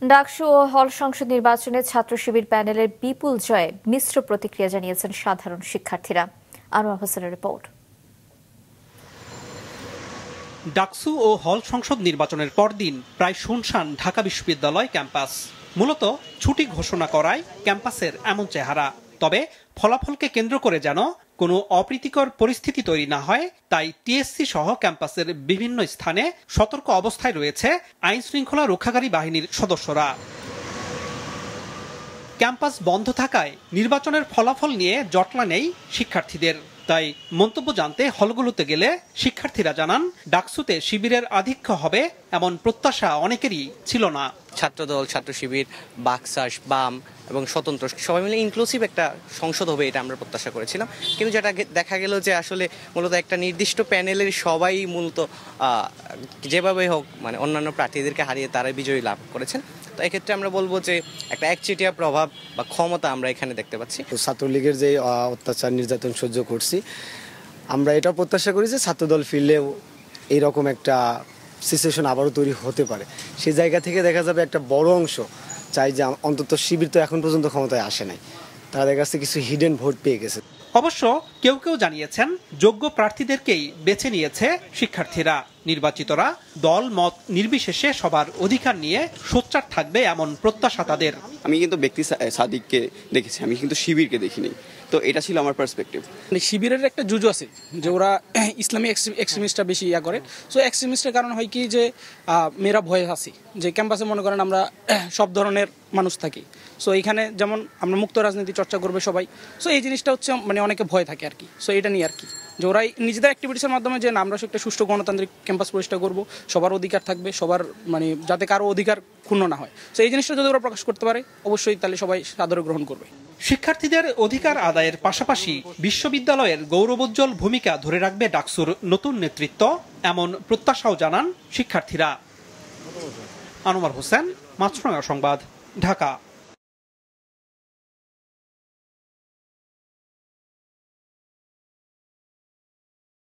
ডাকসু ও হল সংসদ নির্বাচনে ছাত্র শিবির প্যানেলের বিপুল জয়ে মিশ্র প্রতিক্রিয়া জানিয়েছেন সাধারণ শিক্ষার্থীরা। আনোয়ার হোসেনের রিপোর্ট। ডাকসু ও হল সংসদ নির্বাচনের পরদিন প্রায় শুনশান ঢাকা বিশ্ববিদ্যালয় ক্যাম্পাস। মূলত ছুটি ঘোষণা করায় ক্যাম্পাসের এমন চেহারা। তবে ফলাফলকে কেন্দ্র করে যেন কোনো অপ্রীতিকর পরিস্থিতি তৈরি না হয়, তাই টিএসসি সহ ক্যাম্পাসের বিভিন্ন স্থানে সতর্ক অবস্থায় রয়েছে আইন শৃঙ্খলা রক্ষাকারী বাহিনীর সদস্যরা। ক্যাম্পাস বন্ধ থাকায় নির্বাচনের ফলাফল নিয়ে জটলা নেই শিক্ষার্থীদের। তাই মন্তব্য জানতে হলগুলোতে গেলে শিক্ষার্থীরা জানান, ডাকসুতে শিবিরের আধিক্য হবে এমন প্রত্যাশা অনেকেরই ছিল না। ছাত্রদল, ছাত্র শিবির, বাকশাস, বাম এবং স্বতন্ত্র সবাই মিলে ইনক্লুসিভ একটা সংসদ হবে, এটা আমরা প্রত্যাশা করেছিলাম। কিন্তু যেটা দেখা গেল যে আসলে মূলত একটা নির্দিষ্ট প্যানেলের সবাই মূলত যেভাবে হোক মানে অন্যান্য প্রার্থীদেরকে হারিয়ে তারা বিজয়ী লাভ করেছেন। তো এক্ষেত্রে আমরা বলবো যে একটা একচেটিয়া প্রভাব বা ক্ষমতা আমরা এখানে দেখতে পাচ্ছি। ছাত্রলীগের যে অত্যাচার নির্যাতন সহ্য করছি, আমরা এটা প্রত্যাশা করি যে ছাত্রদল ফিরলেও এইরকম একটা সিচুয়েশন আবারও তৈরি হতে পারে। সেই জায়গা থেকে দেখা যাবে একটা বড় অংশ চাই যে অন্তত শিবির তো এখন পর্যন্ত ক্ষমতায় আসে নাই, তাদের কাছে কিছু হিডেন ভোট পেয়ে গেছে। অবশ্য কেউ কেউ জানিয়েছেন, যোগ্য প্রার্থীদেরকেই বেছে নিয়েছে শিক্ষার্থীরা। নির্বাচিতরা দল মত নির্বিশেষে সবার অধিকার নিয়ে সোচ্চার থাকবে এমন প্রত্যাশা তাদের। আমি কিন্তু ব্যক্তি সাদিককে দেখেছি, আমি কিন্তু শিবিরকে দেখিনি। তো এটা ছিল আমার পার্সপেক্টিভ। শিবিরের একটা জুজু আছে যে ওরা ইসলামী এক্সট্রিমিস্টটা বেশি করে। সো এক্সট্রিমিস্টের কারণ হয় কি যে মেয়েরা ভয় আছি যে ক্যাম্পাসে মনে করেন আমরা সব ধরনের মানুষ থাকি। সো এইখানে যেমন আমরা মুক্ত রাজনীতি চর্চা করবে সবাই। সো এই জিনিসটা হচ্ছে মানে অনেকে ভয় থাকে আর কি। সো এটা নিয়ে আর কি যে ওরা নিজেদের অ্যাক্টিভিটিসের মাধ্যমে যে আমরা একটা সুষ্ঠু গণতান্ত্রিক ক্যাম্পাস প্রতিষ্ঠা করবো, সবার অধিকার থাকবে, সবার মানে যাতে কারো অধিকার ক্ষুণ্ণ না হয়। সো এই জিনিসটা যদি ওরা প্রকাশ করতে পারে অবশ্যই তাহলে সবাই সাদরে গ্রহণ করবে। শিক্ষার্থীদের অধিকার আদায়ের পাশাপাশি বিশ্ববিদ্যালয়ের গৌরবোজ্জ্বল ভূমিকা ধরে রাখবে ডাকসুর নতুন নেতৃত্ব, এমন প্রত্যাশাও জানান শিক্ষার্থীরা। আনোয়ার হোসেন, মাছরাঙা সংবাদ, ঢাকা।